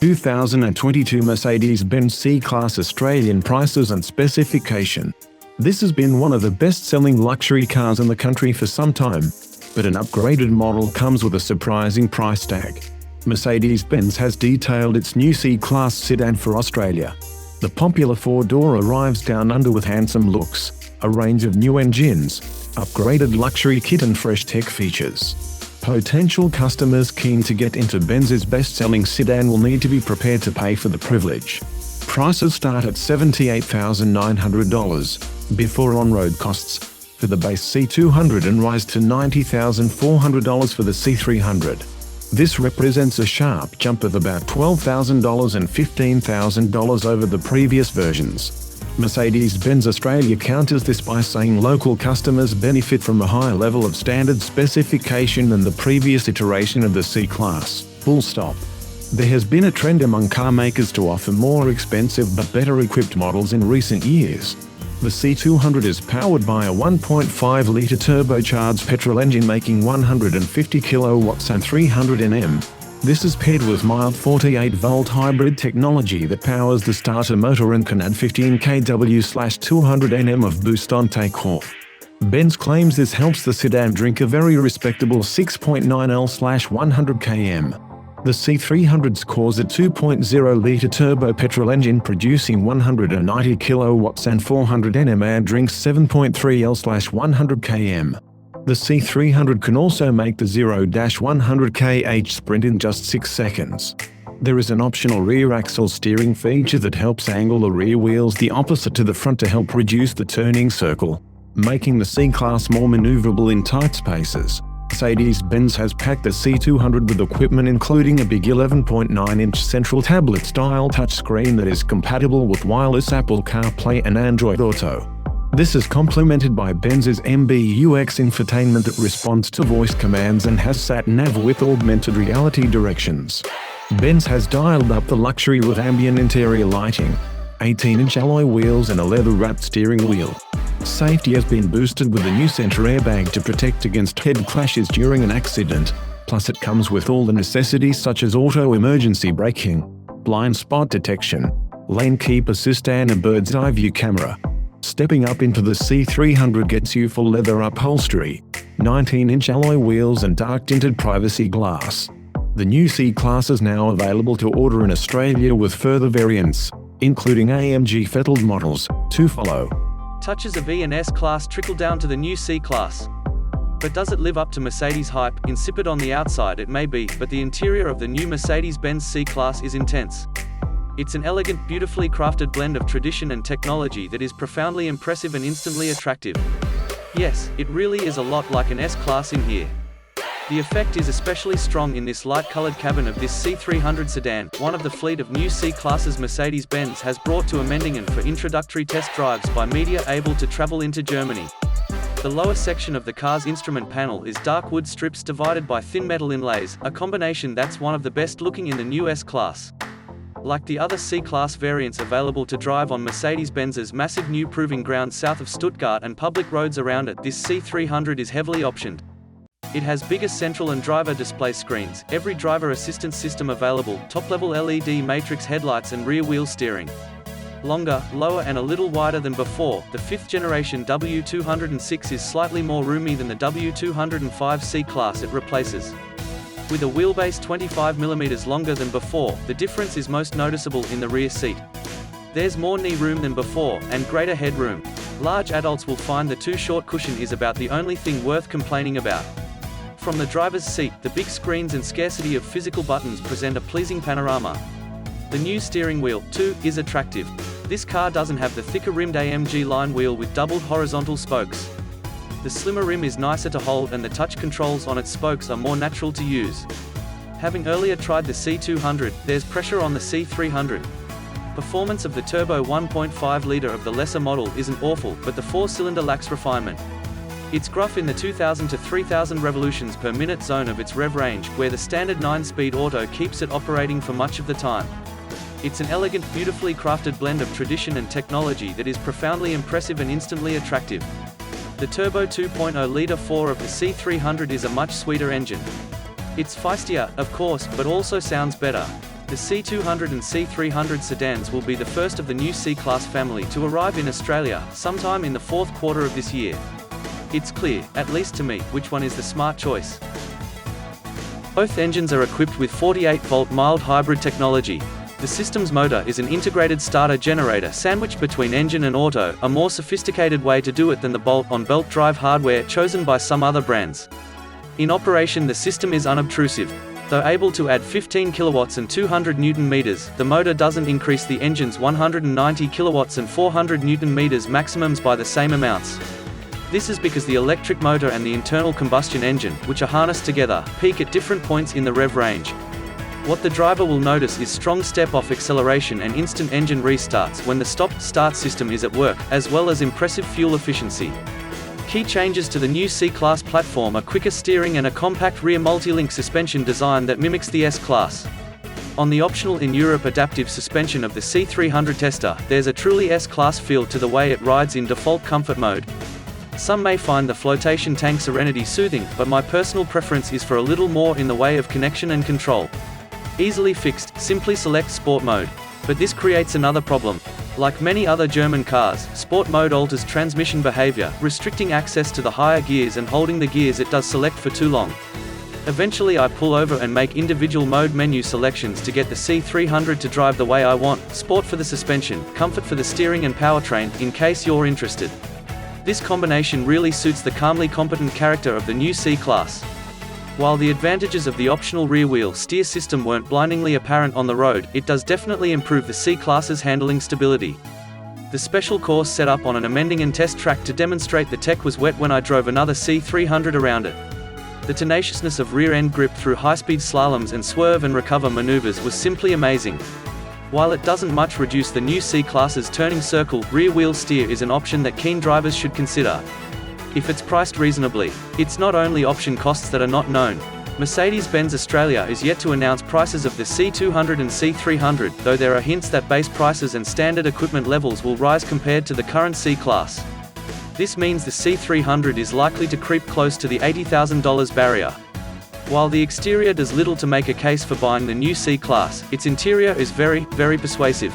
2022 Mercedes-Benz C-Class Australian prices and specification. This has been one of the best-selling luxury cars in the country for some time, but an upgraded model comes with a surprising price tag. Mercedes-Benz has detailed its new C-Class sedan for Australia. The popular four-door arrives down under with handsome looks, a range of new engines, upgraded luxury kit and fresh tech features. Potential customers keen to get into Benz's best-selling sedan will need to be prepared to pay for the privilege. Prices start at $78,900 before on-road costs for the base C200 and rise to $90,400 for the C300. This represents a sharp jump of about $12,000 and $15,000 over the previous versions. Mercedes-Benz Australia counters this by saying local customers benefit from a higher level of standard specification than the previous iteration of the C-Class. Full stop. There has been a trend among car makers to offer more expensive but better equipped models in recent years. The C200 is powered by a 1.5-litre turbocharged petrol engine making 150 kilowatts and 300 Nm. This is paired with mild 48-volt hybrid technology that powers the starter motor and can add 15 kW/200 Nm of boost on takeoff. Benz claims this helps the sedan drink a very respectable 6.9 L/100 km. The C300 scores a 2.0-litre turbo petrol engine producing 190 kilowatts and 400 Nm and drinks 7.3 L/100 km. The C300 can also make the 0-100 km sprint in just 6 seconds. There is an optional rear axle steering feature that helps angle the rear wheels the opposite to the front to help reduce the turning circle, making the C-Class more maneuverable in tight spaces. Mercedes-Benz has packed the C200 with equipment including a big 11.9-inch central tablet-style touchscreen that is compatible with wireless Apple CarPlay and Android Auto. This is complemented by Benz's MBUX infotainment that responds to voice commands and has sat-nav with augmented reality directions. Benz has dialed up the luxury with ambient interior lighting, 18-inch alloy wheels and a leather-wrapped steering wheel. Safety has been boosted with a new center airbag to protect against head clashes during an accident, plus it comes with all the necessities such as auto emergency braking, blind spot detection, lane keep assist and a bird's eye view camera. Stepping up into the C300 gets you full leather upholstery, 19-inch alloy wheels and dark tinted privacy glass. The new C-Class is now available to order in Australia with further variants, including AMG fettled models, to follow. Touches of E and S-Class trickle down to the new C-Class. But does it live up to Mercedes' hype? Insipid on the outside it may be, but the interior of the new Mercedes-Benz C-Class is intense. It's an elegant, beautifully crafted blend of tradition and technology that is profoundly impressive and instantly attractive. Yes, it really is a lot like an S-Class in here. The effect is especially strong in this light-colored cabin of this C300 sedan, one of the fleet of new C-Classes Mercedes-Benz has brought to Emmendingen for introductory test drives by media able to travel into Germany. The lower section of the car's instrument panel is dark wood strips divided by thin metal inlays, a combination that's one of the best looking in the new S-Class. Like the other C-Class variants available to drive on Mercedes-Benz's massive new proving ground south of Stuttgart and public roads around it, this C300 is heavily optioned. It has bigger central and driver display screens, every driver assistance system available, top-level LED matrix headlights and rear-wheel steering. Longer, lower and a little wider than before, the 5th generation W206 is slightly more roomy than the W205 C-Class it replaces. With a wheelbase 25mm longer than before, the difference is most noticeable in the rear seat. There's more knee room than before, and greater headroom. Large adults will find the too short cushion is about the only thing worth complaining about. From the driver's seat, the big screens and scarcity of physical buttons present a pleasing panorama. The new steering wheel, too, is attractive. This car doesn't have the thicker rimmed AMG line wheel with doubled horizontal spokes. The slimmer rim is nicer to hold and the touch controls on its spokes are more natural to use. Having earlier tried the C200, there's pressure on the C300. Performance of the turbo 1.5-litre of the lesser model isn't awful, but the 4-cylinder lacks refinement. It's gruff in the 2,000 to 3,000 revolutions per minute zone of its rev range, where the standard 9-speed auto keeps it operating for much of the time. It's an elegant, beautifully crafted blend of tradition and technology that is profoundly impressive and instantly attractive. The turbo 2.0-litre 4 of the C300 is a much sweeter engine. It's feistier, of course, but also sounds better. The The C200 and C300 sedans will be the first of the new C-Class family to arrive in Australia, sometime in the fourth quarter of this year. It's clear, at least to me, which one is the smart choice. Both engines are equipped with 48-volt mild hybrid technology. The system's motor is an integrated starter-generator sandwiched between engine and auto, a more sophisticated way to do it than the bolt-on-belt drive hardware chosen by some other brands. In operation, the system is unobtrusive. Though able to add 15 kilowatts and 200 newton meters, the motor doesn't increase the engine's 190 kilowatts and 400 newton meters maximums by the same amounts. This is because the electric motor and the internal combustion engine, which are harnessed together, peak at different points in the rev range. What the driver will notice is strong step-off acceleration and instant engine restarts when the stop-start system is at work, as well as impressive fuel efficiency. Key changes to the new C-Class platform are quicker steering and a compact rear multi-link suspension design that mimics the S-Class. On the optional in Europe adaptive suspension of the C300 tester, there's a truly S-Class feel to the way it rides in default comfort mode. Some may find the flotation tank Serenity soothing, but my personal preference is for a little more in the way of connection and control. Easily fixed, simply select Sport mode. But this creates another problem. Like many other German cars, Sport mode alters transmission behavior, restricting access to the higher gears and holding the gears it does select for too long. Eventually I pull over and make individual mode menu selections to get the C300 to drive the way I want, Sport for the suspension, Comfort for the steering and powertrain, in case you're interested. This combination really suits the calmly competent character of the new C-Class. While the advantages of the optional rear-wheel steer system weren't blindingly apparent on the road, it does definitely improve the C-Class's handling stability. The special course set up on an amending and test track to demonstrate the tech was wet when I drove another C300 around it. The tenaciousness of rear-end grip through high-speed slaloms and swerve and recover maneuvers was simply amazing. While it doesn't much reduce the new C-Class's turning circle, rear-wheel steer is an option that keen drivers should consider. If it's priced reasonably. It's not only option costs that are not known. Mercedes-Benz Australia is yet to announce prices of the C200 and C300, though there are hints that base prices and standard equipment levels will rise compared to the current C-Class. This means the C300 is likely to creep close to the $80,000 barrier. While the exterior does little to make a case for buying the new C-Class, its interior is very, very persuasive.